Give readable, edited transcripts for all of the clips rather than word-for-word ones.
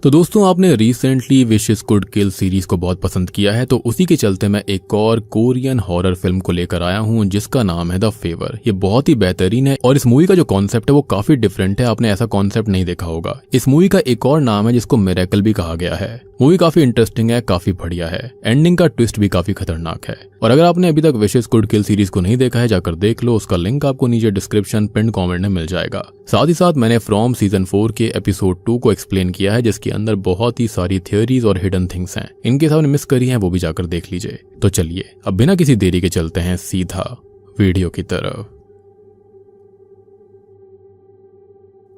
तो दोस्तों, आपने recently wishes could kill series को बहुत पसंद किया है, तो उसी के चलते मैं एक और कोरियन हॉरर फिल्म को लेकर आया हूं जिसका नाम है द फेवर। ये बहुत ही बेहतरीन है और इस मूवी का जो कॉन्सेप्ट है वो काफी डिफरेंट है। आपने ऐसा कॉन्सेप्ट नहीं देखा होगा। इस मूवी का एक और नाम है जिसको मिरेकल भी कहा गया है। मूवी काफी इंटरेस्टिंग है, काफी बढ़िया है। एंडिंग का ट्विस्ट भी काफी खतरनाक है। और अगर आपने अभी तक विशेस कुड किल सीरीज को नहीं देखा है, जाकर देख लो। उसका लिंक आपको नीचे डिस्क्रिप्शन पिन कमेंट में मिल जाएगा। साथ ही साथ मैंने फ्रॉम सीजन 4 के एपिसोड 2 को एक्सप्लेन किया है, जिसके अंदर बहुत ही सारी थियोरीज और हिडन थिंग्स हैं। इनके सामने मिस करी हैं वो भी जाकर देख लीजिए। तो चलिए अब बिना किसी देरी के चलते हैं सीधा वीडियो की तरफ।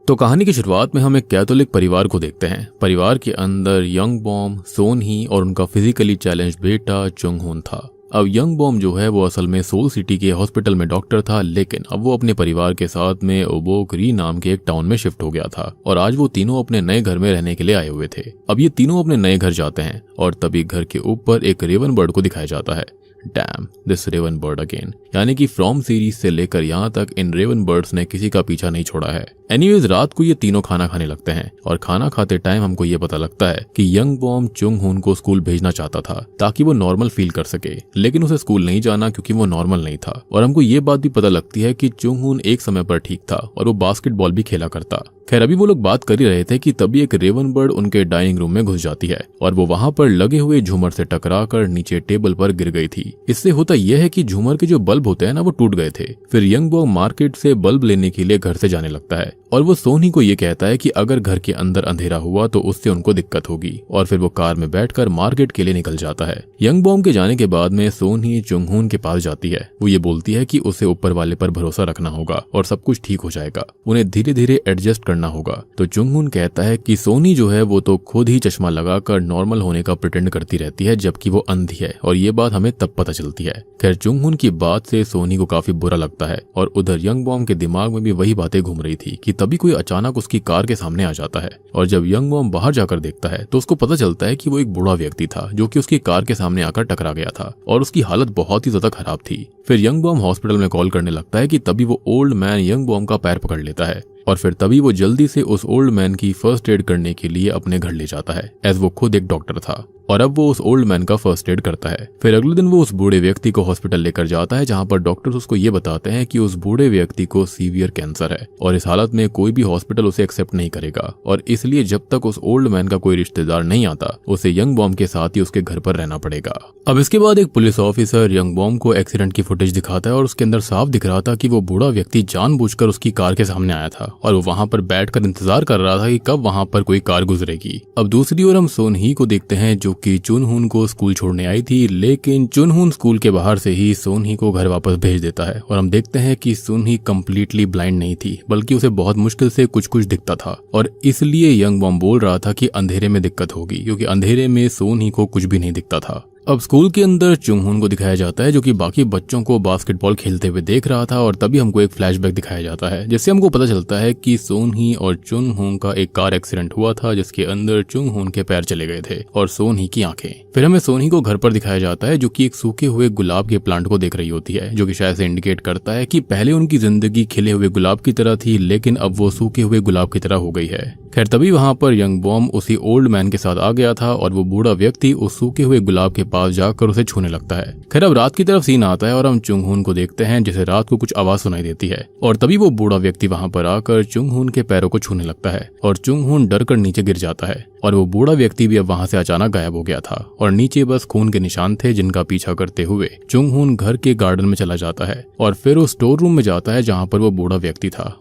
तो कहानी की शुरुआत में हम एक कैथोलिक परिवार को देखते हैं। परिवार के अंदर यंग बॉम, सोन ही और उनका फिजिकली चैलेंज बेटा चुंग हुन था। अब यंग बॉम जो है वो असल में सोल सिटी के हॉस्पिटल में डॉक्टर था, लेकिन अब वो अपने परिवार के साथ में ओबोक री नाम के एक टाउन में शिफ्ट हो गया था और आज वो तीनों अपने नए घर में रहने के लिए आए हुए थे। अब ये तीनों अपने नए घर जाते हैं और तभी घर के ऊपर एक रेवन बर्ड को दिखाया जाता है। Damn this raven bird again, यानी कि फ्रॉम सीरीज से लेकर यहाँ तक इन रेवन बर्ड्स ने किसी का पीछा नहीं छोड़ा है। एनीवेज, रात को ये तीनों खाना खाने लगते हैं और खाना खाते टाइम हमको ये पता लगता है कि यंग बॉम चुंग हुन को स्कूल भेजना चाहता था ताकि वो नॉर्मल फील कर सके, लेकिन उसे स्कूल नहीं जाना क्योंकि वो नॉर्मल नहीं था। और हमको ये बात भी पता लगती है कि चुंग हुन एक समय पर ठीक था और वो बास्केटबॉल भी खेला करता। खैर, अभी वो लोग बात कर ही रहे थे कि तभी एक रेवन बर्ड उनके डाइनिंग रूम में घुस जाती है और वो वहां पर लगे हुए झूमर से टकराकर नीचे टेबल पर गिर गई थी। इससे होता यह है कि झूमर के जो बल्ब होते हैं ना, वो टूट गए थे। फिर यंग बॉम मार्केट से बल्ब लेने के लिए घर से जाने लगता है और वो सोनी को ये कहता है कि अगर घर के अंदर अंधेरा हुआ तो उससे उनको दिक्कत होगी। और फिर वो कार में बैठकर मार्केट के लिए निकल जाता है। यंग बॉम के जाने के बाद में सोनी चुंग हुन के पास जाती है। वो ये बोलती है कि उसे ऊपर वाले पर भरोसा रखना होगा और सब कुछ ठीक हो जाएगा, उन्हें धीरे धीरे एडजस्ट करना होगा। तो चुंग हुन कहता है कि सोनी जो है वो तो खुद ही चश्मा लगाकर नॉर्मल होने का प्रिटेंड करती रहती है जबकि वो अंधी है, और ये बात हमें तब पता चलती है। खैर, चुंग हुन की बात से सोनी को काफी बुरा लगता है और उधर यंग बॉम के दिमाग में भी वही बातें घूम रही थी कि तभी कोई अचानक उसकी कार के सामने आ जाता है। और जब यंग बॉम बाहर जाकर देखता है तो उसको पता चलता है कि वो एक बूढ़ा व्यक्ति था जो कि उसकी कार के सामने आकर टकरा गया था और उसकी हालत बहुत ही ज्यादा खराब थी। फिर यंग बॉम हॉस्पिटल में कॉल करने लगता है कि तभी वो ओल्ड मैन यंग बॉम का पैर पकड़ लेता है और फिर तभी वो जल्दी से उस ओल्ड मैन की फर्स्ट एड करने के लिए अपने घर ले जाता है, एज वो खुद एक डॉक्टर था। और अब वो उस ओल्ड मैन का फर्स्ट एड करता है। फिर अगले दिन वो उस बूढ़े व्यक्ति को हॉस्पिटल लेकर जाता है, जहां पर डॉक्टर्स उसको ये बताते हैं कि उस बूढ़े व्यक्ति को सीवियर कैंसर है और इस हालत में कोई भी हॉस्पिटल उसे एक्सेप्ट नहीं करेगा और इसलिए जब तक उस ओल्ड मैन का कोई रिश्तेदार नहीं आता उसे यंग बॉम के साथ ही उसके घर पर रहना पड़ेगा। अब इसके बाद एक पुलिस ऑफिसर यंग बॉम को एक्सीडेंट की फुटेज दिखाता है और उसके अंदर साफ दिख रहा था कि वो बूढ़ा व्यक्ति जानबूझकर उसकी कार के सामने आया था और वो वहां पर बैठकर इंतजार कर रहा था कि कब वहां पर कोई कार गुजरेगी। अब दूसरी ओर हम सोन ही को देखते हैं जो कि चुन हुन को स्कूल छोड़ने आई थी, लेकिन चुन हुन स्कूल के बाहर से ही सोन ही को घर वापस भेज देता है और हम देखते हैं कि सोन ही कम्प्लीटली ब्लाइंड नहीं थी, बल्कि उसे बहुत मुश्किल से कुछ कुछ दिखता था और इसलिए यंग बॉम बोल रहा था कि अंधेरे में दिक्कत होगी, क्योंकि अंधेरे में सोन ही को कुछ भी नहीं दिखता था। अब स्कूल के अंदर चुंग हुन को दिखाया जाता है जो कि बाकी बच्चों को बास्केटबॉल खेलते हुए देख रहा था और तभी हमको एक फ्लैशबैक दिखाया जाता है जिससे हमको पता चलता है कि सोन ही और चुंग हुन का एक कार एक्सीडेंट हुआ था जिसके अंदर चुंग हुन के पैर चले गए थे और सोन ही की आंखें। फिर हमें सोन ही को घर पर दिखाया जाता है जो कि एक सूखे हुए गुलाब के प्लांट को देख रही होती है, जो कि शायद से इंडिकेट करता है कि पहले उनकी जिंदगी खिले हुए गुलाब की तरह थी लेकिन अब वो सूखे हुए गुलाब की तरह हो गई है। खैर, तभी वहां पर यंग बॉम उसी ओल्ड मैन के साथ आ गया था और वो बूढ़ा व्यक्ति उस सूखे हुए गुलाब के पास जाकर उसे छूने लगता है। खैर, अब रात की तरफ सीन आता है और हम चुंग हुन को देखते हैं जिसे रात को कुछ आवाज सुनाई देती है और तभी वो बूढ़ा व्यक्ति वहां पर आकर चुंग हुन के पैरों को छूने लगता है और चुंग हुन डर कर नीचे गिर जाता है और वो बूढ़ा व्यक्ति भी अब वहां से अचानक गायब हो गया था और नीचे बस खून के निशान थे जिनका पीछा करते हुए चुंग हुन घर के गार्डन में चला जाता है और फिर उस स्टोर रूम में जाता है जहां पर वो बूढ़ा व्यक्ति था।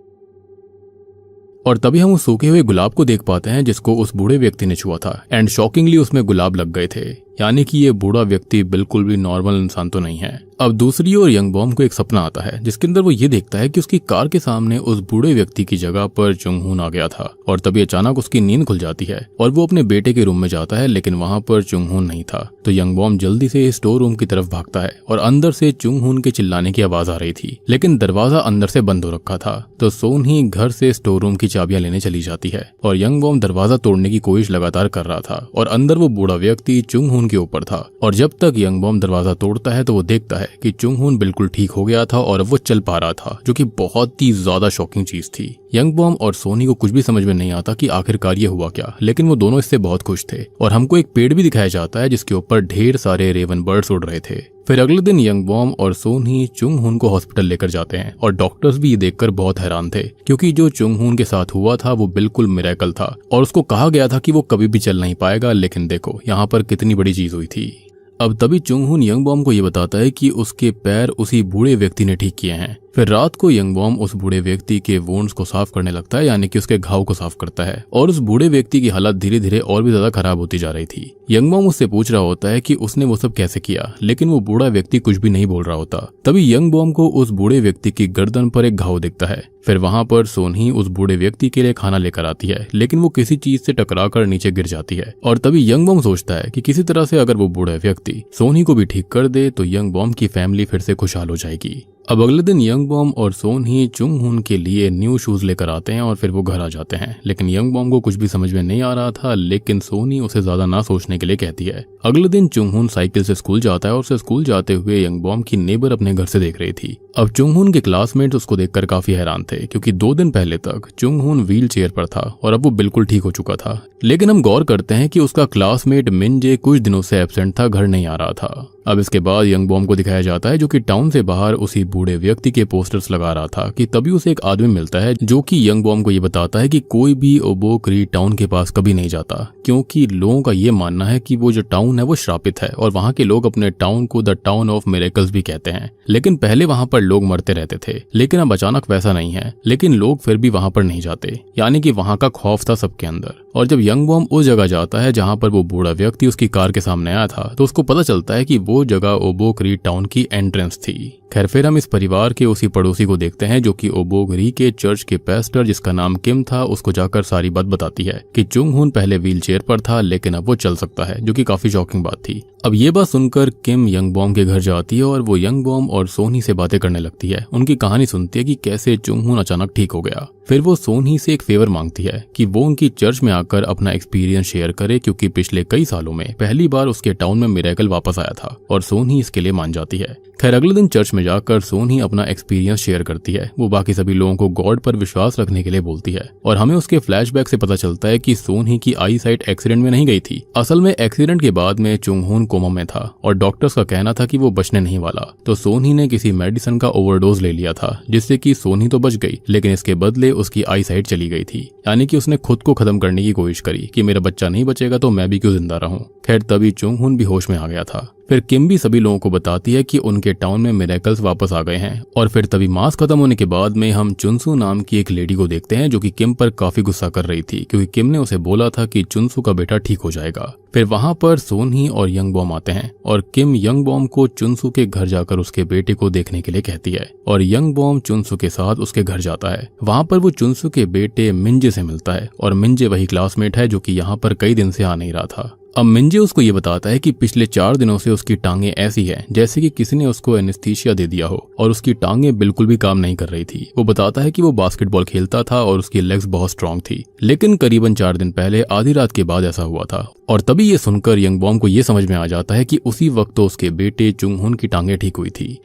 और तभी हम उस सूखे हुए गुलाब को देख पाते हैं जिसको उस बूढ़े व्यक्ति ने छुआ था एंड शॉकिंगली उसमें गुलाब लग गए थे, यानी कि ये बूढ़ा व्यक्ति बिल्कुल भी नॉर्मल इंसान तो नहीं है। अब दूसरी ओर यंग बॉम को एक सपना आता है जिसके अंदर वो ये देखता है कि उसकी कार के सामने उस बूढ़े व्यक्ति की जगह पर चुंग हुन आ गया था और तभी अचानक उसकी नींद खुल जाती है और वो अपने बेटे के रूम में जाता है, लेकिन वहां पर चुंग हुन नहीं था। तो यंग बॉम जल्दी से स्टोर रूम की तरफ भागता है और अंदर से चुंग हुन के चिल्लाने की आवाज आ रही थी, लेकिन दरवाजा अंदर से बंद हो रखा था। तो सोन ही घर से स्टोर रूम की चाबियां लेने चली जाती है और यंग बॉम दरवाजा तोड़ने की कोशिश लगातार कर रहा था और अंदर वो बूढ़ा व्यक्ति चुंग हुन चुंगहुन के ऊपर था। और जब तक यंग बॉम दरवाजा तोड़ता है तो वो देखता है कि चुंगहुन बिल्कुल ठीक हो गया था और अब वो चल पा रहा था, जो कि बहुत ही ज्यादा शॉकिंग चीज थी। यंग बॉम और सोनी को कुछ भी समझ में नहीं आता कि आखिरकार ये हुआ क्या, लेकिन वो दोनों इससे बहुत खुश थे। और हमको एक पेड़ भी दिखाया जाता है जिसके ऊपर ढेर सारे रेवन बर्ड्स उड़ रहे थे। फिर अगले दिन यंग बॉम और सोनी चुंगहुन को हॉस्पिटल लेकर जाते हैं और डॉक्टर्स भी ये देखकर बहुत हैरान थे, क्योंकि जो चुंगहुन के साथ हुआ था वो बिल्कुल मिरेकल था और उसको कहा गया था कि वो कभी भी चल नहीं पाएगा, लेकिन देखो यहाँ पर कितनी बड़ी चीज हुई थी। अब तभी चुंगहुन यंग बॉम को ये बताता है कि उसके पैर उसी बूढ़े व्यक्ति ने ठीक किए हैं। फिर रात को यंग बॉम उस बूढ़े व्यक्ति के वोन्स को साफ करने लगता है, यानी कि उसके घाव को साफ करता है। और उस बूढ़े व्यक्ति की हालत धीरे धीरे और भी ज्यादा खराब होती जा रही थी। यंग बॉम उससे पूछ रहा होता है कि उसने वो सब कैसे किया, लेकिन वो बूढ़ा व्यक्ति कुछ भी नहीं बोल रहा होता। तभी यंग बॉम को उस बूढ़े व्यक्ति की गर्दन पर एक घाव दिखता है। फिर वहां पर सोनी उस बूढ़े व्यक्ति के लिए खाना लेकर आती है, लेकिन वो किसी चीज से टकराकर नीचे गिर जाती है। और तभी यंग बॉम सोचता है कि किसी तरह से अगर वो बूढ़ा व्यक्ति सोनी को भी ठीक कर दे तो यंग बॉम की फैमिली फिर से खुशहाल हो जाएगी। अब अगले दिन यंग बॉम और सोनी चुंगहुन के लिए न्यू शूज लेकर आते हैं और फिर वो घर आ जाते हैं। लेकिन यंग बॉम को कुछ भी समझ में नहीं आ रहा था, लेकिन सोनी उसे ज्यादा ना सोचने के लिए कहती है। अगले दिन चुंगहुन साइकिल से स्कूल जाता है और उसे स्कूल जाते हुए यंग बॉम की नेबर अपने घर से देख रही थी। अब चुंगहुन के क्लासमेट्स उसको देखकर काफी हैरान थे, क्योंकि 2 दिन पहले तक चुंगहुन व्हील चेयर पर था और अब वो बिल्कुल ठीक हो चुका था। लेकिन हम गौर करते हैं कि उसका क्लासमेट मिनजे कुछ दिनों से एब्सेंट था, घर नहीं आ रहा था। अब इसके बाद यंग बॉम को दिखाया जाता है जो कि टाउन से बाहर उसी बूढ़े व्यक्ति के पोस्टर्स लगा रहा था कि तभी उसे एक आदमी मिलता है जो कि यंग बॉम को ये बताता है कि कोई भी ओबोक री टाउन के पास कभी नहीं जाता, क्योंकि लोगों का ये मानना है कि वो जो टाउन है वो श्रापित है और वहाँ के लोग अपने टाउन को द टाउन ऑफ मिरेकल्स भी कहते हैं। लेकिन पहले वहाँ पर लोग मरते रहते थे, लेकिन अब अचानक वैसा नहीं है, लेकिन लोग फिर भी वहाँ पर नहीं जाते, यानी कि वहाँ का खौफ था सबके अंदर। और जब यंग बॉम उस जगह जाता है जहाँ पर वो बूढ़ा व्यक्ति उसकी कार के सामने आया था, तो उसको पता चलता है कि वो जगह ओबोक री टाउन की एंट्रेंस थी। खैर फिर हम इस परिवार के उसी पड़ोसी को देखते हैं जो कि ओबोक री के चर्च के पेस्टर, जिसका नाम किम था, उसको जाकर सारी बात बताती है कि चुंगहुन पहले व्हील चेयर पर था लेकिन अब वो चल सकता है, जो कि काफी शॉकिंग बात थी। अब ये बात सुनकर किम यंग बॉम के घर जाती है और वो यंग बॉम और सोनी से बातें करने लगती है। उनकी कहानी सुनती है कि कैसे चुंगहुन अचानक ठीक हो गया। फिर वो सोनी से एक फेवर मांगती है कि वो उनकी चर्च में आकर अपना एक्सपीरियंस शेयर करे, क्योंकि पिछले कई सालों में पहली बार उसके टाउन में मिरेकल वापस आया था और सोनी इसके लिए मान जाती है। खैर अगले दिन चर्च में जाकर सोनी अपना एक्सपीरियंस शेयर करती है। वो बाकी सभी लोगों को गॉड पर विश्वास रखने के लिए बोलती है और हमें उसके फ्लैशबैक से पता चलता है कि सोनी की आई साइट एक्सीडेंट में नहीं गई थी। असल में एक्सीडेंट के बाद में चुंगहुन कोमा में था और डॉक्टर्स का कहना था कि वो बचने नहीं वाला। तो सोनी ने किसी मेडिसिन का ओवरडोज ले लिया था, जिससे कि सोनी तो बच गई, लेकिन इसके बदले उसकी आई साइट चली गई थी। यानी कि उसने खुद को खत्म करने की कोशिश करी कि मेरा बच्चा नहीं बचेगा तो मैं भी क्यों जिंदा रहूं। खैर तभी चुंगहुन भी होश में आ गया था। फिर किम भी सभी लोगों को बताती है कि उनके टाउन में मिरेकल्स वापस आ गए हैं। और फिर तभी मास खत्म होने के बाद में हम चुनसू नाम की एक लेडी को देखते हैं जो कि किम पर काफी गुस्सा कर रही थी, क्योंकि किम ने उसे बोला था कि चुनसू का बेटा ठीक हो जाएगा। फिर वहां पर सोनी और यंग बॉम आते हैं और किम यंग बॉम को चुनसू के घर जाकर उसके बेटे को देखने के लिए कहती है और यंग बॉम चुनसू के साथ उसके घर जाता है। वहां पर वो चुनसू के बेटे मिंजे से मिलता है और मिंजे वही क्लासमेट है जो कि यहाँ पर कई दिन से आ नहीं रहा था। अब मिंजे उसको ये बताता है कि पिछले 4 दिनों से उसकी टांगे ऐसी है जैसे कि किसी ने उसको एनेस्थीसिया दे दिया हो और उसकी टांगे बिल्कुल भी काम नहीं कर रही थी। वो बताता है कि वो बास्केटबॉल खेलता था और उसकी लेग्स बहुत स्ट्रांग थी, लेकिन करीबन 4 दिन पहले आधी रात के बाद ऐसा हुआ था। और तभी ये सुनकर यंग बॉम को ये समझ में आ जाता है कि उसी वक्त तो उसके बेटे चुंगहुन की टांगे ठीक हुई थी,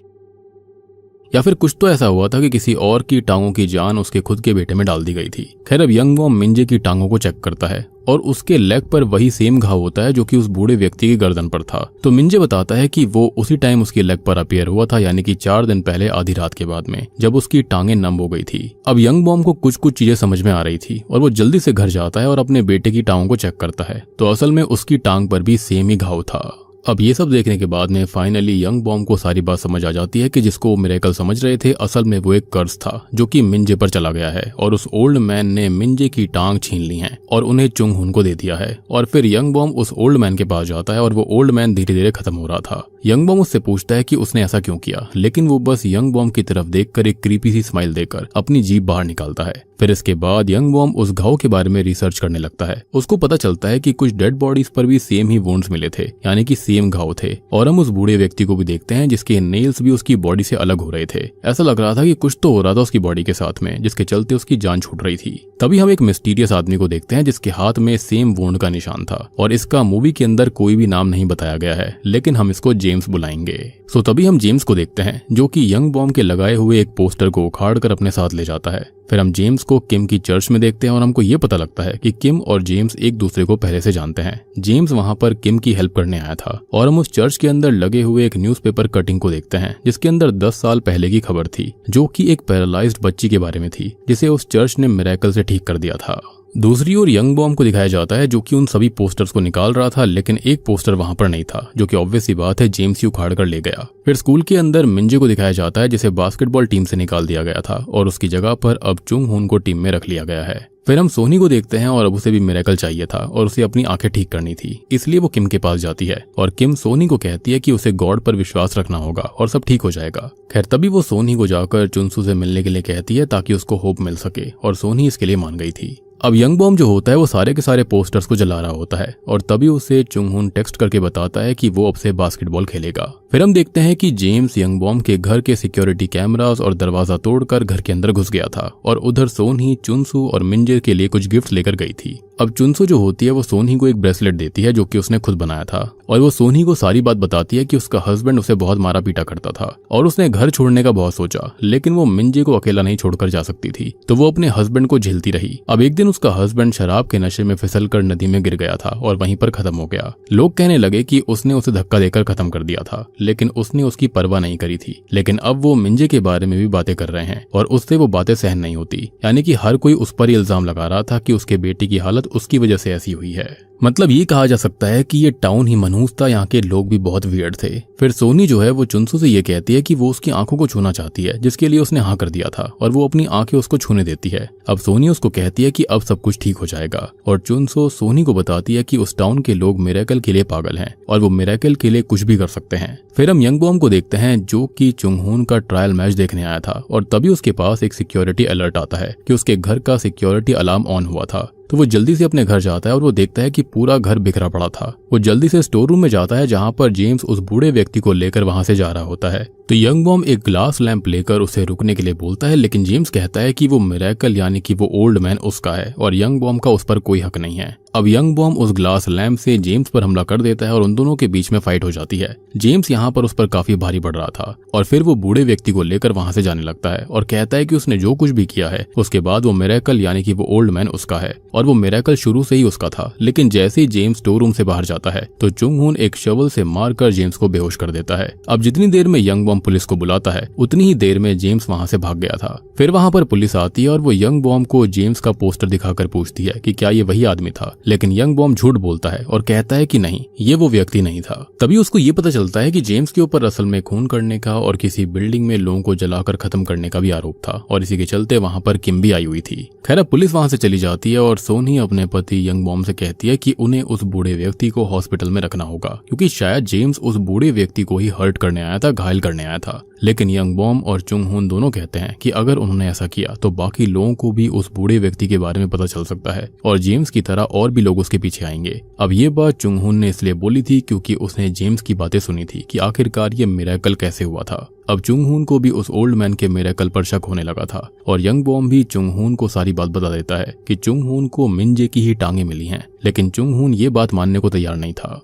या फिर कुछ तो ऐसा हुआ था कि किसी और की टांगों की जान उसके खुद के बेटे में डाल दी गई थी। खैर अब यंग बॉम मिंजे की टांगों को चेक करता है और उसके लेग पर वही सेम घाव होता है जो कि उस बूढ़े व्यक्ति की गर्दन पर था। तो मिंजे बताता है कि वो उसी टाइम उसकी लेग पर अपीयर हुआ था, यानी कि 4 दिन पहले आधी रात के बाद में, जब उसकी टांगे नम हो गई थी। अब यंग बॉम को कुछ कुछ चीजें समझ में आ रही थी और वो जल्दी से घर जाता है और अपने बेटे की टांगों को चेक करता है। तो असल में उसकी टांग पर भी सेम ही घाव था। अब ये सब देखने के बाद में फाइनली यंग बॉम को सारी बात समझ आ जाती है कि जिसको वो मिरेकल समझ रहे थे असल में वो एक कर्ज था जो कि मिंजे पर चला गया है और उस ओल्ड मैन ने मिंजे की टांग छीन ली है और उन्हें चुंगहुन को दे दिया है। और फिर यंग बॉम उस ओल्ड मैन के पास जाता है और वो ओल्ड मैन धीरे धीरे खत्म हो रहा था। यंग बॉम उससे पूछता है कि उसने ऐसा क्यों किया, लेकिन वो बस यंग बॉम की तरफ देखकर एक क्रीपी सी स्माइल देकर अपनी जीभ बाहर निकालता है। फिर इसके बाद यंग बॉम उस घाव के बारे में रिसर्च करने लगता है। उसको पता चलता है कि कुछ डेड बॉडीज पर भी सेम ही वुंड्स मिले थे, यानी कि सेम घाव थे। और हम उस बूढ़े व्यक्ति को भी देखते हैं जिसके नेल्स भी उसकी बॉडी से अलग हो रहे थे। ऐसा लग रहा था कि कुछ तो हो रहा था उसकी बॉडी के साथ में, जिसके चलते उसकी जान छूट रही थी। तभी हम एक मिस्टीरियस आदमी को देखते हैं जिसके हाथ में सेम वुंड का निशान था, और इसका मूवी के अंदर कोई भी नाम नहीं बताया गया है, लेकिन हम इसको जेम्स बुलाएंगे। सो तभी हम जेम्स को देखते हैं जो कि यंग बॉम के लगाए हुए एक पोस्टर को उखाड़ कर अपने साथ ले जाता है। फिर हम जेम्स को किम की चर्च में देखते हैं और हमको ये पता लगता है कि किम और जेम्स एक दूसरे को पहले से जानते हैं। जेम्स वहां पर किम की हेल्प करने आया था, और हम उस चर्च के अंदर लगे हुए एक न्यूज़पेपर कटिंग को देखते हैं जिसके अंदर 10 साल पहले की खबर थी, जो कि एक पैरालाइज्ड बच्ची के बारे में थी जिसे उस चर्च ने मिरेकल से ठीक कर दिया था। दूसरी ओर यंग बॉम को दिखाया जाता है जो कि उन सभी पोस्टर्स को निकाल रहा था, लेकिन एक पोस्टर वहां पर नहीं था, जो कि ऑब्वियस सी बात है जेम्स ही उखाड़ कर ले गया। फिर स्कूल के अंदर मिंजे को दिखाया जाता है जिसे बास्केटबॉल टीम से निकाल दिया गया था, और उसकी जगह पर अब चुंग हुन को टीम में रख लिया गया है। फिर हम सोनी को देखते हैं और अब उसे भी मिरेकल चाहिए था और उसे अपनी आंखें ठीक करनी थी, इसलिए वो किम के पास जाती है और किम सोनी को कहती है कि उसे गॉड पर विश्वास रखना होगा और सब ठीक हो जाएगा। खैर तभी वो सोनी को जाकर चुनसू से मिलने के लिए कहती है ताकि उसको होप मिल सके, और सोनी इसके लिए मान गई थी। अब यंग बॉम जो होता है वो सारे के सारे पोस्टर्स को जला रहा होता है, और तभी उसे चुंग हुन टेक्स्ट करके बताता है कि वो अब से बास्केटबॉल खेलेगा। फिर हम देखते हैं कि जेम्स यंग बॉम के घर के सिक्योरिटी कैमरास और दरवाजा तोड़कर घर के अंदर घुस गया था, और उधर सोनी चुनसू और मिंजे के लिए कुछ गिफ्ट लेकर गई थी। अब चुनसू जो होती है वो सोनी को एक ब्रेसलेट देती है जो कि उसने खुद बनाया था, और वो सोनी को सारी बात बताती है कि उसका हस्बैंड उसे बहुत मारा पीटा करता था और उसने घर छोड़ने का बहुत सोचा, लेकिन वो मिंजे को अकेला नहीं छोड़कर जा सकती थी, तो वो अपने हस्बैंड को झेलती रही। अब एक दिन उसका हस्बैंड शराब के नशे में फिसलकर नदी में गिर गया था और वहीं पर खत्म हो गया। लोग कहने लगे कि उसने उसे धक्का देकर खत्म कर दिया था, लेकिन उसने उसकी परवाह नहीं करी थी। लेकिन अब वो मिंजे के बारे में भी बातें कर रहे हैं और उससे वो बातें सहन नहीं होती, यानी कि हर कोई उस पर इल्जाम लगा रहा था कि उसके बेटे की हालत उसकी वजह से ऐसी हुई है। मतलब ये कहा जा सकता है कि ये टाउन ही मनहूस था, यहाँ के लोग भी बहुत वियर्ड थे। फिर सोनी जो है वो चुनसू से ये कहती है कि वो उसकी आंखों को छूना चाहती है, जिसके लिए उसने हाँ कर दिया था, और वो अपनी आंखें उसको छूने देती है। अब सोनी उसको कहती है कि अब सब कुछ ठीक हो जाएगा, और चुनसू सोनी को बताती है कि उस टाउन के लोग मिरेकल के लिए पागल हैं और वो मिरेकल के लिए कुछ भी कर सकते हैं। फिर हम यंग बॉम को देखते हैं जो कि चुंग हुन का ट्रायल मैच देखने आया था, और तभी उसके पास एक सिक्योरिटी अलर्ट आता है कि उसके घर का सिक्योरिटी अलार्म ऑन हुआ था। तो वो जल्दी से अपने घर जाता है और वो देखता है कि पूरा घर बिखरा पड़ा था। वो जल्दी से स्टोर रूम में जाता है जहां पर जेम्स उस बूढ़े व्यक्ति को लेकर वहां से जा रहा होता है। तो यंग बॉम एक ग्लास लैंप लेकर उसे रुकने के लिए बोलता है, लेकिन जेम्स कहता है कि वो मिरेकल यानी कि वो ओल्ड मैन उसका है और यंग बॉम का उस पर कोई हक नहीं है। अब यंग बॉम उस ग्लास लैंप से जेम्स पर हमला कर देता है और उन दोनों के बीच में फाइट हो जाती है। जेम्स यहाँ पर उस पर काफी भारी पड़ रहा था, और फिर वो बूढ़े व्यक्ति को लेकर वहां से जाने लगता है और कहता है कि उसने जो कुछ भी किया है उसके बाद वो मिरेकल यानी कि वो ओल्ड मैन उसका है और वो मिरेकल शुरू से ही उसका था। लेकिन जैसे ही जेम्स स्टोर रूम से बाहर जाता है तो चुंग हुन एक शवल से मारकर जेम्स को बेहोश कर देता है। अब जितनी देर में यंग बॉम पुलिस को बुलाता है उतनी ही देर में जेम्स वहां से भाग गया था। फिर वहां पर पुलिस आती है और वो यंग बॉम को जेम्स का पोस्टर दिखाकर पूछती है कि क्या ये वही आदमी था, लेकिन यंग बॉम झूठ बोलता है और कहता है कि नहीं, ये वो व्यक्ति नहीं था। तभी उसको ये पता चलता है कि जेम्स के ऊपर असल में खून करने का और किसी बिल्डिंग में लोगों को जलाकर खत्म करने का भी आरोप था, और इसी के चलते वहां पर किम भी आई हुई थी। खैर पुलिस वहां से चली जाती है और सोनी अपने पति यंग बॉम से कहती है कि उन्हें उस बूढ़े व्यक्ति को हॉस्पिटल में रखना होगा, क्योंकि शायद जेम्स उस बूढ़े व्यक्ति को ही हर्ट करने आया था, घायल करने आया था। लेकिन यंग बॉम और चुंग हुन दोनों कहते हैं कि अगर उन्होंने ऐसा किया तो बाकी लोगों को भी उस बूढ़े व्यक्ति के बारे में पता चल सकता है और जेम्स की तरह और भी लोग उसके पीछे आएंगे। अब ये बात चुंग हुन ने इसलिए बोली थी क्योंकि उसने जेम्स की बातें सुनी थी कि आखिरकार ये मिरेकल कैसे हुआ था। अब चुंग हुन को भी उस ओल्ड मैन के मिरेकल पर शक होने लगा था, और यंग बॉम भी चुंग हुन को सारी बात बता देता है कि चुंग हुन को मिंजे की ही टांगे मिली हैं, लेकिन चुंग हुन ये बात मानने को तैयार नहीं था।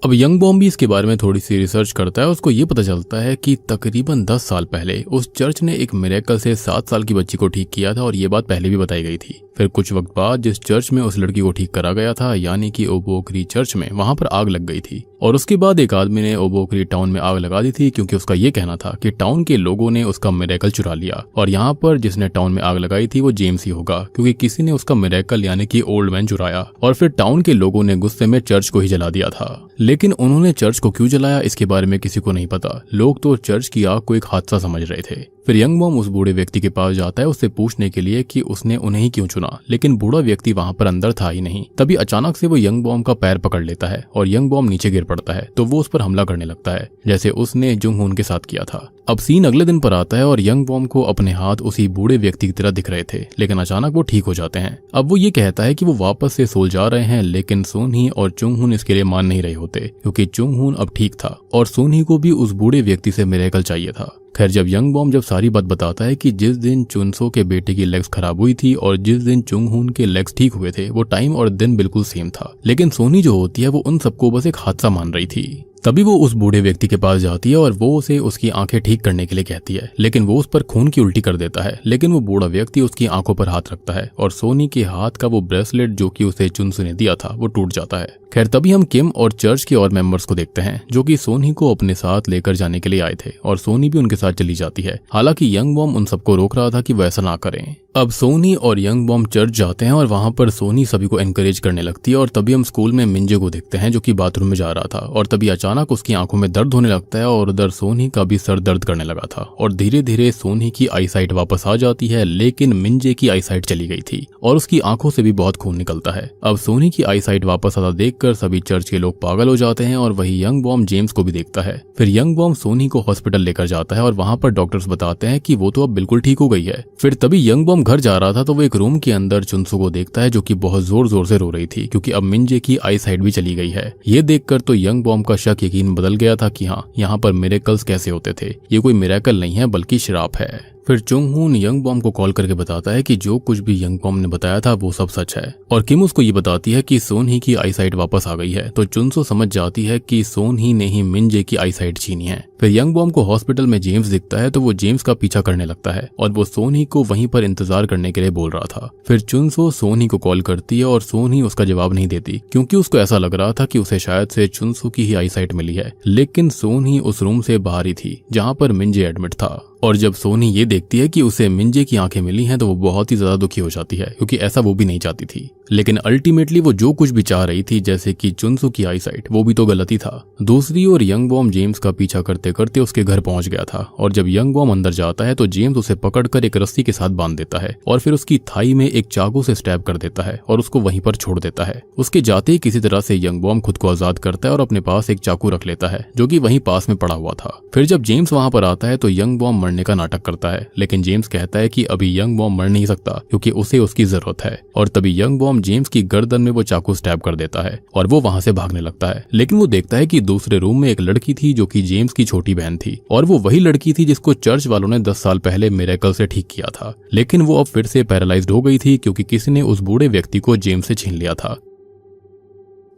अब यंग बॉम भी इसके बारे में थोड़ी सी रिसर्च करता है। उसको ये पता चलता है कि तकरीबन 10 साल पहले उस चर्च ने एक मिरेकल से 7 साल की बच्ची को ठीक किया था, और ये बात पहले भी बताई गई थी। फिर कुछ वक्त बाद जिस चर्च में उस लड़की को ठीक करा गया था यानी कि ओबोकरी चर्च में, वहां पर आग लग गई थी, और उसके बाद एक आदमी ने ओबोकरी टाउन में आग लगा दी थी क्योंकि उसका ये कहना था कि टाउन के लोगों ने उसका मिरेकल चुरा लिया, और यहाँ पर जिसने टाउन में आग लगाई थी वो जेम्स ही होगा, क्योंकि किसी ने उसका मिरेकल यानी कि ओल्ड मैन चुराया, और फिर टाउन के लोगों ने गुस्से में चर्च को ही जला दिया था। लेकिन उन्होंने चर्च को क्यों जलाया इसके बारे में किसी को नहीं पता। लोग तो चर्च की आग को एक हादसा समझ रहे थे। फिर यंग बॉम उस बूढ़े व्यक्ति के पास जाता है उससे पूछने के लिए कि उसने उन्हें ही क्यों चुना, सुना, लेकिन बूढ़ा व्यक्ति वहाँ पर अंदर था ही नहीं। तभी अचानक से वो यंग बॉम का पैर पकड़ लेता है और यंग बॉम नीचे गिर पड़ता है तो वो उस पर हमला करने लगता है, जैसे उसने जुंग हुन के साथ किया था। अब सीन अगले दिन पर आता है और यंग बॉम को अपने हाथ उसी बूढ़े व्यक्ति की तरह दिख रहे थे, लेकिन अचानक वो ठीक हो जाते हैं। अब वो ये कहता है कि वो वापस से सोल जा रहे हैं, लेकिन सोन ही और चुंग हुन इसके लिए मान नहीं रहे होते, क्योंकि चुंग हुन अब ठीक था और सोन ही को भी उस बूढ़े व्यक्ति से मिरेकल चाहिए था। खैर, जब यंग बॉम जब सारी बात बताता है कि जिस दिन चुनसो के बेटे की लेग्स खराब हुई थी और जिस दिन चुंग हुन के लेग्स ठीक हुए थे, वो टाइम और दिन बिल्कुल सेम था, लेकिन सोनी जो होती है वो उन सबको बस एक हादसा मान रही थी। तभी वो उस बूढ़े व्यक्ति के पास जाती है और वो उसे उसकी आंखें ठीक करने के लिए कहती है, लेकिन वो उस पर खून की उल्टी कर देता है। लेकिन वो बूढ़ा व्यक्ति उसकी आंखों पर हाथ रखता है और सोनी के हाथ का वो ब्रेसलेट जो कि उसे चुनसो ने दिया था वो टूट जाता है। खैर, तभी हम किम और चर्च के और मेंबर्स को देखते हैं जो कि सोनी को अपने साथ लेकर जाने के लिए आए थे और सोनी भी उनके साथ चली जाती है। हालांकि यंग बॉम उन सबको रोक रहा था कि वो ऐसा ना करें। अब सोनी और यंग बॉम चर्च जाते हैं और वहां पर सोनी सभी को एनकरेज करने लगती है और तभी हम स्कूल में मिंजे को देखते हैं जो कि बाथरूम में जा रहा था और तभी अचानक उसकी आंखों में दर्द होने लगता है और उधर सोनी का भी सर दर्द करने लगा था और धीरे धीरे सोनी की आईसाइट वापस आ जाती है, लेकिन मिंजे की आईसाइट चली गई थी और उसकी आंखों से भी बहुत खून निकलता है। अब सोनी की आईसाइट वापस आता देखकर सभी चर्च के लोग पागल हो जाते हैं और वही यंग बॉम जेम्स को भी देखता है। फिर यंग बॉम सोनी को हॉस्पिटल लेकर जाता है और वहां पर डॉक्टर्स बताते हैं कि वो तो अब बिल्कुल ठीक हो गई है। फिर तभी यंग बॉम घर जा रहा था तो वो एक रूम के अंदर चुनसो को देखता है जो कि बहुत जोर जोर से रो रही थी क्योंकि अब मिंजे की आईसाइट भी चली गई है। ये देखकर तो यंग बॉम का शक यकीन बदल गया था कि हाँ, यहाँ पर मिरेकल्स कैसे होते थे, ये कोई मिरेकल नहीं है बल्कि श्राप है। फिर चुंग हुन यंग बॉम को कॉल करके बताता है कि जो कुछ भी यंग बॉम ने बताया था वो सब सच है और किम उसको ये बताती है कि सोन ही की आईसाइट वापस आ गई है। तो चुनसो समझ जाती है कि सोन ही ने ही मिंजे की आईसाइट छीनी है। फिर यंग बॉम को हॉस्पिटल में जेम्स दिखता है तो वो जेम्स का पीछा करने लगता है और वो सोन ही को वहीं पर इंतजार करने के लिए बोल रहा था। फिर चुनसो सोन ही को कॉल करती है और सोन ही उसका जवाब नहीं देती क्योंकि उसको ऐसा लग रहा था कि उसे शायद से चुनसो की ही आईसाइट मिली है, लेकिन सोन ही उस रूम से बाहर ही थी जहाँ पर मिंजे एडमिट था। और जब सोनी ये देखती है कि उसे मिंजे की आंखें मिली हैं तो वो बहुत ही ज्यादा दुखी हो जाती है क्योंकि ऐसा वो भी नहीं चाहती थी, लेकिन अल्टीमेटली वो जो कुछ भी चाह रही थी जैसे कि चुनसो की आईसाइट वो भी तो गलत ही था। दूसरी ओर यंग बॉम जेम्स का पीछा करते करते उसके घर पहुंच गया था और जब यंग बॉम अंदर जाता है तो जेम्स उसे पकड़कर एक रस्सी के साथ बांध देता है और फिर उसकी थाई में एक चाकू से स्टैब कर देता है और उसको वहीं पर छोड़ देता है। उसके जाते ही किसी तरह से यंग बॉम खुद को आजाद करता है और अपने पास एक चाकू रख लेता है जो कि वहीं पास में पड़ा हुआ था। फिर जब जेम्स वहां पर आता है तो यंग बॉम मरने का नाटक करता है, लेकिन जेम्स कहता है कि अभी यंग बॉम मर नहीं सकता क्योंकि उसे उसकी जरूरत है। और तभी यंग बॉम जेम्स की गर्दन में वो चाकू स्टैब कर देता है और वो वहां से भागने लगता है, लेकिन वो देखता है कि दूसरे रूम में एक लड़की थी जो कि जेम्स की छोटी बहन थी और वो वही लड़की थी जिसको चर्च वालों ने 10 साल पहले मिरेकल से ठीक किया था, लेकिन वो अब फिर से पैरालाइज्ड हो गई थी क्योंकि किसी ने उस बूढ़े व्यक्ति को जेम्स से छीन लिया था।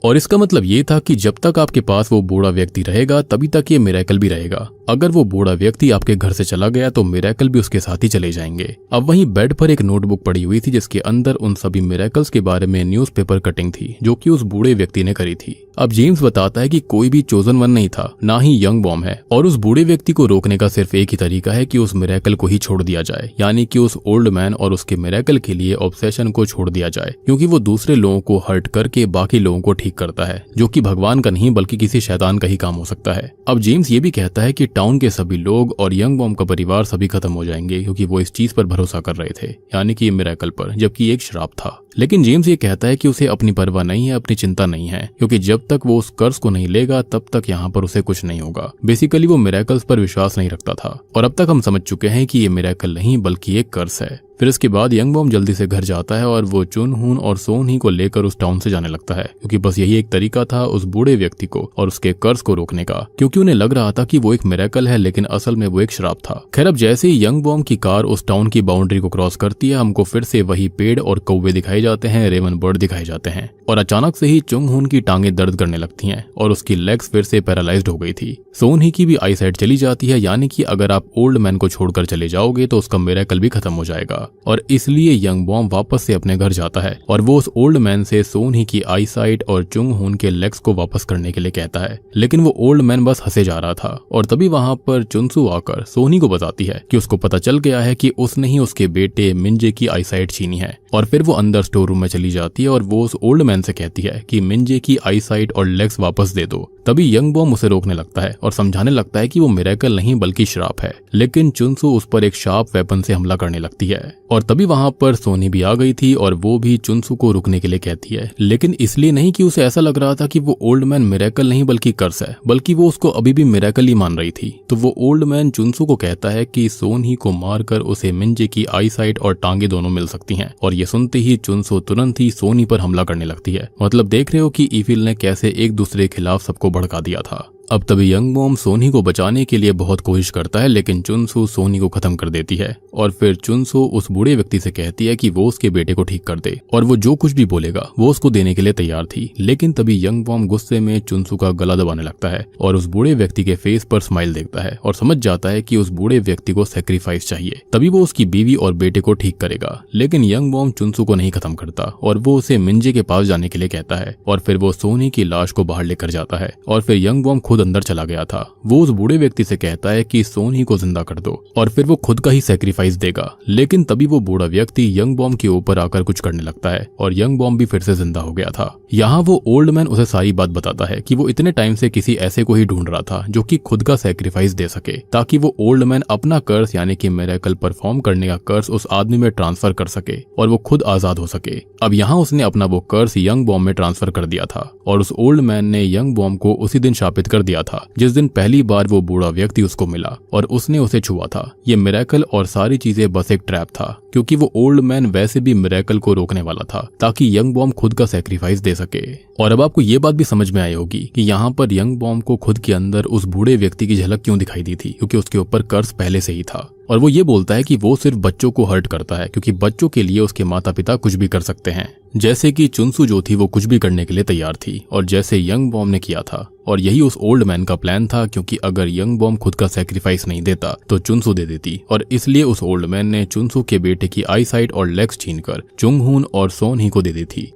और इसका मतलब ये था कि जब तक आपके पास वो बूढ़ा व्यक्ति रहेगा तभी तक ये मिरेकल भी रहेगा। अगर वो बूढ़ा व्यक्ति आपके घर से चला गया तो मिरेकल भी उसके साथ ही चले जाएंगे। अब वहीं बेड पर एक नोटबुक पड़ी हुई थी जिसके अंदर उन सभी मिरेकल्स के बारे में न्यूज़पेपर कटिंग थी जो कि उस बूढ़े व्यक्ति ने करी थी। अब जेम्स बताता है कि कोई भी चोजन वन नहीं था, ना ही यंग बॉम है, और उस बूढ़े व्यक्ति को रोकने का सिर्फ एक ही तरीका है कि उस मिरेकल को ही छोड़ दिया जाए, यानी कि उस ओल्ड मैन और उसके मिरेकल के लिए ऑब्सेशन को छोड़ दिया जाए, क्योंकि वो दूसरे लोगों को हर्ट करके बाकी लोगों को ठीक करता है, जो कि भगवान का नहीं बल्कि किसी शैतान का ही काम हो सकता है। अब जेम्स ये भी कहता है कि टाउन के सभी लोग और यंग बॉम का परिवार सभी खत्म हो जाएंगे क्योंकि वो इस चीज पर भरोसा कर रहे थे, यानी कि ये मिरेकल पर, जबकि एक श्राप था। लेकिन जेम्स ये कहता है कि उसे अपनी परवाह नहीं है, अपनी चिंता नहीं है, क्योंकि जब तक वो उस कर्ज को नहीं लेगा तब तक यहाँ पर उसे कुछ नहीं होगा। बेसिकली वो मिरेकल्स पर विश्वास नहीं रखता था और अब तक हम समझ चुके हैं कि ये मिरेकल नहीं बल्कि एक कर्ज है। फिर इसके बाद यंग बॉम जल्दी से घर जाता है और वो चुन हुन और सोन ही को लेकर उस टाउन से जाने लगता है, क्योंकि बस यही एक तरीका था उस बूढ़े व्यक्ति को और उसके कर्ज को रोकने का, क्योंकि उन्हें लग रहा था कि वो एक मिरेकल है लेकिन असल में वो एक श्राप था। खैर, अब जैसे ही यंग बॉम की कार उस टाउन की बाउंड्री को क्रॉस करती है, हमको फिर से वही पेड़ और कौवे दिखाए जाते हैं, रेवन बर्ड दिखाए जाते हैं, और अचानक से ही चुंग हुन की टांगे दर्द करने लगती हैं और उसकी लेग्स फिर से पैरालाइज्ड हो गई थी। सोन ही की भी आई साइट चली जाती है, यानी कि अगर आप ओल्ड मैन को छोड़कर चले जाओगे तो उसका मिरेकल भी खत्म हो जाएगा, और इसलिए यंग बॉम वापस से अपने घर जाता है और वो उस ओल्ड मैन से सोन ही की आई साइट और चुंग हुन के लेग्स को वापस करने के लिए कहता है, लेकिन वो ओल्ड मैन बस हंसे जा रहा था। और तभी वहां पर चुनसू आकर सोनी को बताती है कि उसको पता चल गया है कि उसने ही उसके बेटे मिंजे की आई साइट छीनी है, और फिर वो अंदर स्टोर रूम में चली जाती है और वो उस ओल्ड मैन से कहती है कि मिंजे की आई साइट और लेग्स वापस दे दो। तभी यंग बॉम उसे रोकने लगता है और समझाने लगता है कि वो मिरेकल नहीं बल्कि श्राप है, लेकिन चुनसू उस पर एक शार्प वेपन से हमला करने लगती है। और तभी वहां पर सोनी भी आ गई थी और वो भी चुनसू को रुकने के लिए कहती है, लेकिन इसलिए नहीं कि उसे ऐसा लग रहा था कि वो ओल्ड मैन मिरेकल नहीं बल्कि कर्स है, बल्कि वो उसको अभी भी मिरेकल ही मान रही थी। तो वो ओल्ड मैन चुनसू को कहता है कि सोनी को मारकर उसे मिंजे की आई साइट और टांगे दोनों मिल सकती हैं। और ये सुनते ही चुनसू तुरंत ही सोनी पर हमला करने लगती है। मतलब देख रहे हो कि ईविल ने कैसे एक दूसरे के खिलाफ सबको भड़का दिया था। अब तभी यंग बॉम सोनी को बचाने के लिए बहुत कोशिश करता है, लेकिन चुनसू सोनी को खत्म कर देती है। और फिर चुनसू उस बूढ़े व्यक्ति से कहती है कि वो उसके बेटे को ठीक कर दे और वो जो कुछ भी बोलेगा वो उसको देने के लिए तैयार थी। लेकिन तभी यंग बॉम गुस्से में चुनसू का गला दबाने लगता है और उस बूढ़े व्यक्ति के फेस पर स्माइल देखता है और समझ जाता है कि उस बूढ़े व्यक्ति को सेक्रीफाइस चाहिए, तभी वो उसकी बीवी और बेटे को ठीक करेगा। लेकिन यंग बॉम चुनसू को नहीं खत्म करता और वो उसे मिंजे के पास जाने के लिए कहता है। और फिर वो सोनी की लाश को बाहर लेकर जाता है और फिर यंग बॉम खुद अंदर चला गया था। वो उस बूढ़े व्यक्ति से कहता है कि सोनी को जिंदा कर दो और फिर वो खुद का ही सेक्रीफाइस देगा। लेकिन तभी वो बूढ़ा व्यक्ति यंग बॉम के ऊपर आकर कुछ करने लगता है और यंग बॉम भी फिर से जिंदा हो गया था। यहाँ वो ओल्ड मैन उसे सारी बात बताता है कि वो इतने टाइम से किसी ऐसे को ही ढूंढ रहा था जो कि खुद का सेक्रीफाइस दे सके, ताकि वो ओल्ड मैन अपना कर्स यानी कि मिरेकल परफॉर्म करने का कर्स उस आदमी में ट्रांसफर कर सके और वो खुद आजाद हो सके। अब यहाँ उसने अपना वो कर्स यंग बॉम में ट्रांसफर कर दिया था और उस ओल्ड मैन ने यंग बॉम को उसी दिन शापित कर दिया था जिस दिन पहली बार वो बूढ़ा व्यक्ति उसको मिला और उसने उसे छुआ था। ये मिरेकल और सारी चीजें बस एक ट्रैप था, क्योंकि वो ओल्ड मैन वैसे भी मिरेकल को रोकने वाला था ताकि यंग बॉम खुद का सेक्रीफाइस दे सके। और अब आपको ये बात भी समझ में आई होगी कि यहाँ पर यंग बॉम को खुद के अंदर उस बूढ़े व्यक्ति की झलक क्यों दिखाई दी थी, क्योंकि उसके ऊपर कर्स पहले से ही था। और वो ये बोलता है कि वो सिर्फ बच्चों को हर्ट करता है, क्योंकि बच्चों के लिए उसके माता पिता कुछ भी कर सकते हैं, जैसे कि चुनसू जो थी वो कुछ भी करने के लिए तैयार थी और जैसे यंग बॉम ने किया था। और यही उस ओल्ड मैन का प्लान था, क्योंकि अगर यंग बॉम खुद का सेक्रीफाइस नहीं देता तो चुनसू दे देती। और इसलिए उस ओल्ड मैन ने चुनसू के बेटे की आई साइट और लेग्स छीनकर चुंगहून और सोन ही को दे दी थी।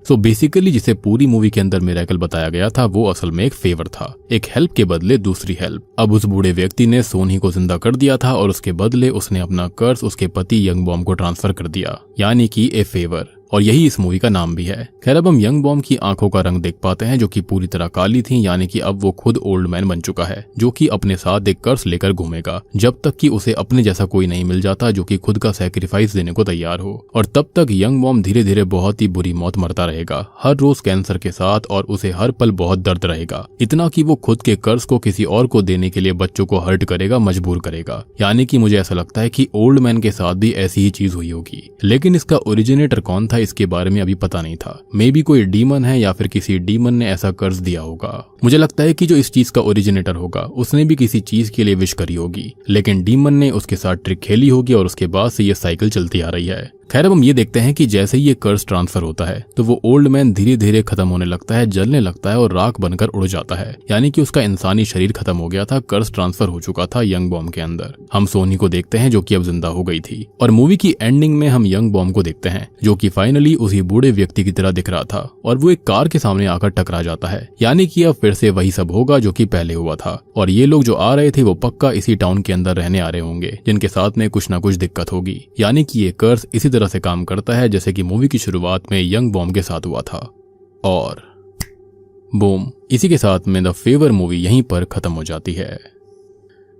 सो बेसिकली जिसे पूरी मूवी के अंदर मिरेकल बताया गया था वो असल में एक फेवर था, एक हेल्प के बदले दूसरी हेल्प। अब उस बूढ़े व्यक्ति ने सोनी को जिंदा कर दिया था और उसके बदले उसने अपना कर्स उसके पति यंग बॉम को ट्रांसफर कर दिया, यानी कि ए फेवर। और यही इस मूवी का नाम भी है। खैर अब हम यंग बॉम की आंखों का रंग देख पाते हैं जो कि पूरी तरह काली थी, यानी कि अब वो खुद ओल्ड मैन बन चुका है जो कि अपने साथ एक कर्स लेकर घूमेगा जब तक कि उसे अपने जैसा कोई नहीं मिल जाता जो कि खुद का सेक्रीफाइस देने को तैयार हो। और तब तक यंग बॉम धीरे धीरे बहुत ही बुरी मौत मरता रहेगा, हर रोज कैंसर के साथ, और उसे हर पल बहुत दर्द रहेगा, इतना कि वो खुद के कर्स को किसी और को देने के लिए बच्चों को हर्ट करेगा, मजबूर करेगा। यानी कि मुझे ऐसा लगता है कि ओल्ड मैन के साथ भी ऐसी ही चीज हुई होगी। लेकिन इसका ओरिजिनेटर कौन था इसके बारे में अभी पता नहीं था। मे बी कोई डीमन है या फिर किसी डीमन ने ऐसा कर्ज दिया होगा। मुझे लगता है कि जो इस चीज का ओरिजिनेटर होगा उसने भी किसी चीज के लिए विश करी होगी, लेकिन डीमन ने उसके साथ ट्रिक खेली होगी और उसके बाद से ये साइकिल चलती आ रही है। खैर अब हम ये देखते हैं कि जैसे ही ये कर्स ट्रांसफर होता है तो वो ओल्ड मैन धीरे धीरे खत्म होने लगता है, जलने लगता है और राख बनकर उड़ जाता है, यानी कि उसका इंसानी शरीर खत्म हो गया था, कर्स ट्रांसफर हो चुका था यंग बॉम के अंदर। हम सोनी को देखते हैं जो कि अब जिंदा हो गई थी और मूवी की एंडिंग में हम यंग बॉम को देखते हैं जो कि फाइनली उसी बूढ़े व्यक्ति की तरह दिख रहा था और वो एक कार के सामने आकर टकरा जाता है, यानी कि अब फिर से वही सब होगा जो कि पहले हुआ था। और ये लोग जो आ रहे थे वो पक्का इसी टाउन के अंदर रहने आ रहे होंगे जिनके साथ में कुछ ना कुछ दिक्कत होगी, यानी कि ये कर्स इसी तरह से काम करता है जैसे कि मूवी की शुरुआत में यंग बॉम के साथ हुआ था। और बूम, इसी के साथ में द फेवर मूवी यहीं पर खत्म हो जाती है।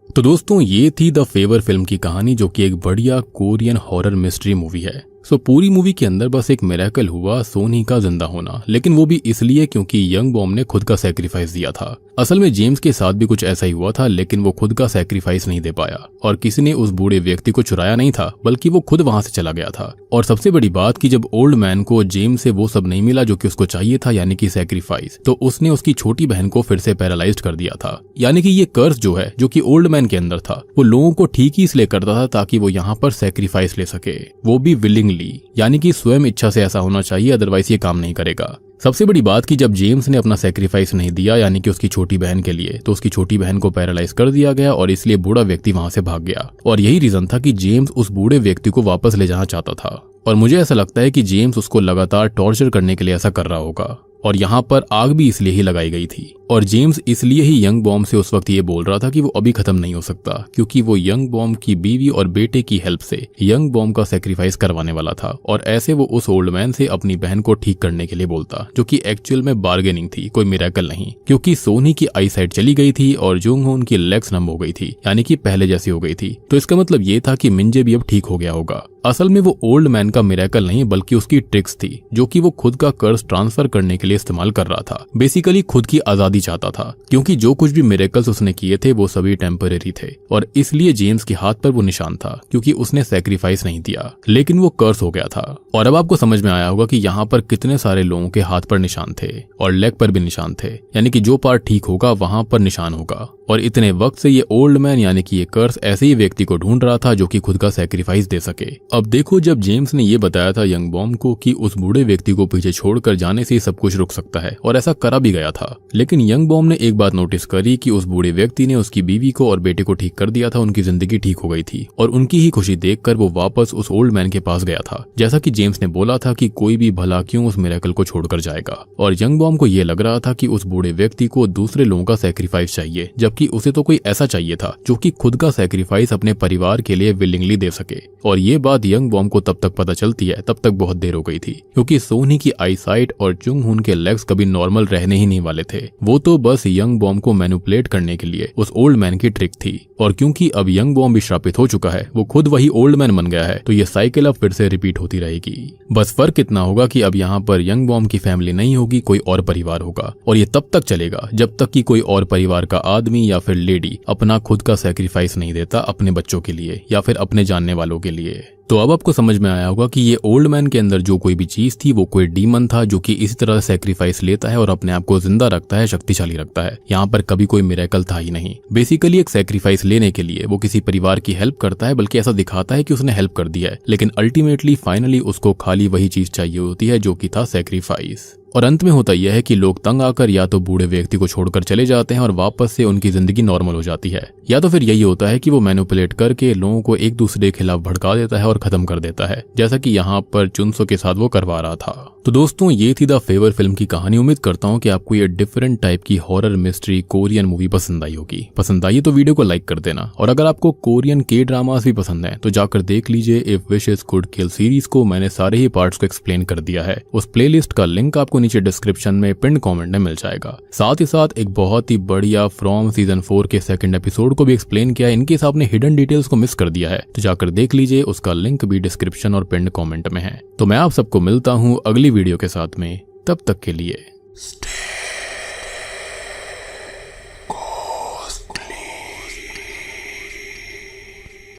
तो दोस्तों ये थी द फेवर फिल्म की कहानी जो कि एक बढ़िया कोरियन हॉरर मिस्ट्री मूवी है। सो पूरी मूवी के अंदर बस एक मिरेकल हुआ, सोनी का जिंदा होना, लेकिन वो भी इसलिए क्योंकि यंग बॉम ने खुद का सेक्रीफाइस दिया था। असल में जेम्स के साथ भी कुछ ऐसा ही हुआ था, लेकिन वो खुद का सेक्रीफाइस नहीं दे पाया और किसी ने उस बूढ़े व्यक्ति को चुराया नहीं था, बल्कि वो खुद वहां से चला गया था। और सबसे बड़ी बात कि जब ओल्ड मैन को जेम्स से वो सब नहीं मिला जो कि उसको चाहिए था, यानी कि सेक्रीफाइस, तो उसने उसकी छोटी बहन को फिर से पैरालाइज्ड कर दिया था। यानी कि ये कर्स जो है जो कि ओल्ड मैन के अंदर था वो लोगों को ठीक ही इसलिए करता था ताकि वो यहाँ पर सेक्रीफाइस ले सके, वो भी विलिंगली, यानी कि स्वयं इच्छा से ऐसा होना चाहिए, अदरवाइज ये काम नहीं करेगा। सबसे बड़ी बात कि जब जेम्स ने अपना सेक्रीफाइस नहीं दिया, यानी कि उसकी छोटी बहन के लिए, तो उसकी छोटी बहन को पैरालाइज कर दिया गया और इसलिए बूढ़ा व्यक्ति वहां से भाग गया। और यही रीजन था कि जेम्स उस बूढ़े व्यक्ति को वापस ले जाना चाहता था। और मुझे ऐसा लगता है कि जेम्स उसको लगातार टॉर्चर करने के लिए ऐसा कर रहा होगा। और यहाँ पर आग भी इसलिए ही लगाई गई थी और जेम्स इसलिए ही यंग बॉम से उस वक्त ये बोल रहा था कि वो अभी खत्म नहीं हो सकता, क्योंकि वो यंग बॉम की बीवी और बेटे की हेल्प से यंग बॉम का सेक्रीफाइस करवाने वाला था। और ऐसे वो उस ओल्ड मैन से अपनी बहन को ठीक करने के लिए बोलता, जो कि एक्चुअल में बार्गेनिंग थी, कोई मिरेकल नहीं, क्योंकि सोनी की आई साइट चली गई थी और जुंग होन की लेग्स नम हो गई थी, यानी कि पहले जैसी हो गई थी। तो इसका मतलब ये था कि मिंजे भी अब ठीक हो गया होगा। असल में वो ओल्ड मैन का मिरेकल नहीं बल्कि उसकी ट्रिक्स थी, जो कि वो खुद का कर्ज ट्रांसफर करने के लिए इस्तेमाल कर रहा था। बेसिकली खुद की आजादी चाहता था, क्योंकि जो कुछ भी मिरेकल्स उसने किए थे वो सभी टेम्परेरी थे, और इसलिए जेम्स के हाथ पर वो निशान था, क्योंकि उसने सैक्रिफाइस नहीं दिया, लेकिन वो कर्स हो गया था। और अब आपको समझ में आया होगा कि यहाँ पर कितने सारे लोगों के हाथ पर निशान थे और लेग पर भी निशान थे, यानी कि जो पार्ट ठीक होगा वहां पर निशान होगा। और इतने वक्त से ये ओल्ड मैन यानी कि ये कर्स ऐसे ही व्यक्ति को ढूंढ रहा था जो कि खुद का सैक्रिफाइस दे सके। अब देखो, जब जेम्स ने ये बताया था यंग बॉम को कि उस बूढ़े व्यक्ति को पीछे छोड़कर जाने से ही सब कुछ रुक सकता है, और ऐसा करा भी गया था, लेकिन यंग बॉम ने एक बात नोटिस करी कि उस बूढ़े व्यक्ति ने उसकी बीवी को और बेटे को ठीक कर दिया था, उनकी जिंदगी ठीक हो गई थी, और उनकी ही खुशी देखकर वो वापस उस ओल्ड मैन के पास गया था, जैसा कि जेम्स ने बोला था कि कोई भी भला क्यों उस मिरेकल को छोड़कर जाएगा। और यंग बॉम को ये लग रहा था कि उस बूढ़े व्यक्ति को दूसरे लोगों का सैक्रिफाइस चाहिए, जबकि उसे तो कोई ऐसा चाहिए था जो कि खुद का सैक्रिफाइस अपने परिवार के लिए विलिंगली दे सके। और ये बात यंग बॉम को तब तक पता चलती है, तब तक बहुत देर हो गई थी, क्योंकि सोनी की आई साइट और जुंग हुन के लेग्स कभी नॉर्मल रहने ही नहीं वाले थे। वो तो बस यंग बॉम को मैनिपुलेट करने के लिए उस ओल्ड मैन की ट्रिक थी। और क्योंकि अब यंग बॉम भी श्रापित हो चुका है, वो खुद वही ओल्ड मैन बन गया है, तो ये साइकिल अब फिर से रिपीट होती रहेगी। बस फर्क इतना होगा कि अब यहाँ पर यंग बॉम की फैमिली नहीं होगी, कोई और परिवार होगा, और ये तब तक चलेगा जब तक कि कोई और परिवार का आदमी या फिर लेडी अपना खुद का सैक्रिफाइस नहीं देता अपने बच्चों के लिए या फिर अपने जानने वालों के लिए। तो अब आपको समझ में आया होगा कि ये ओल्ड मैन के अंदर जो कोई भी चीज थी वो कोई डीमन था, जो कि इसी तरह सैक्रिफाइस लेता है और अपने आप को जिंदा रखता है, शक्तिशाली रखता है। यहाँ पर कभी कोई मिरेकल था ही नहीं। बेसिकली एक सैक्रिफाइस लेने के लिए वो किसी परिवार की हेल्प करता है, बल्कि ऐसा दिखाता है कि उसने हेल्प कर दिया है, लेकिन अल्टीमेटली फाइनली उसको खाली वही चीज चाहिए होती है जो कि था सैक्रिफाइस। और अंत में होता यह है कि लोग तंग आकर या तो बूढ़े व्यक्ति को छोड़कर चले जाते हैं और वापस से उनकी जिंदगी नॉर्मल हो जाती है, या तो फिर यही होता है कि वो मैनिपुलेट करके लोगों को एक दूसरे के खिलाफ भड़का देता है और खत्म कर देता है, जैसा कि यहाँ पर चुनसो के साथ वो करवा रहा था। तो दोस्तों, ये थी द फेवर फिल्म की कहानी। उम्मीद करता हूँ कि आपको ये डिफरेंट टाइप की हॉरर मिस्ट्री कोरियन मूवी पसंद आई होगी। पसंद आई तो वीडियो को लाइक कर देना, और अगर आपको कोरियन के ड्रामास भी पसंद है तो जाकर देख लीजिए if wishes could kill series को। मैंने सारे ही पार्ट्स को एक्सप्लेन कर दिया है। उस प्लेलिस्ट का लिंक आपको नीचे डिस्क्रिप्शन में पिन कमेंट में मिल जाएगा। साथ ही साथ एक बहुत ही बढ़िया फ्रॉम सीजन 4 के सेकंड एपिसोड को भी एक्सप्लेन किया है। इनकेस आपने हिडन डिटेल्स को मिस कर दिया है तो जाकर देख लीजिए, उसका लिंक भी डिस्क्रिप्शन और पिन कमेंट में है। तो मैं आप सबको मिलता हूँ अगली वीडियो के साथ में, तब तक के लिए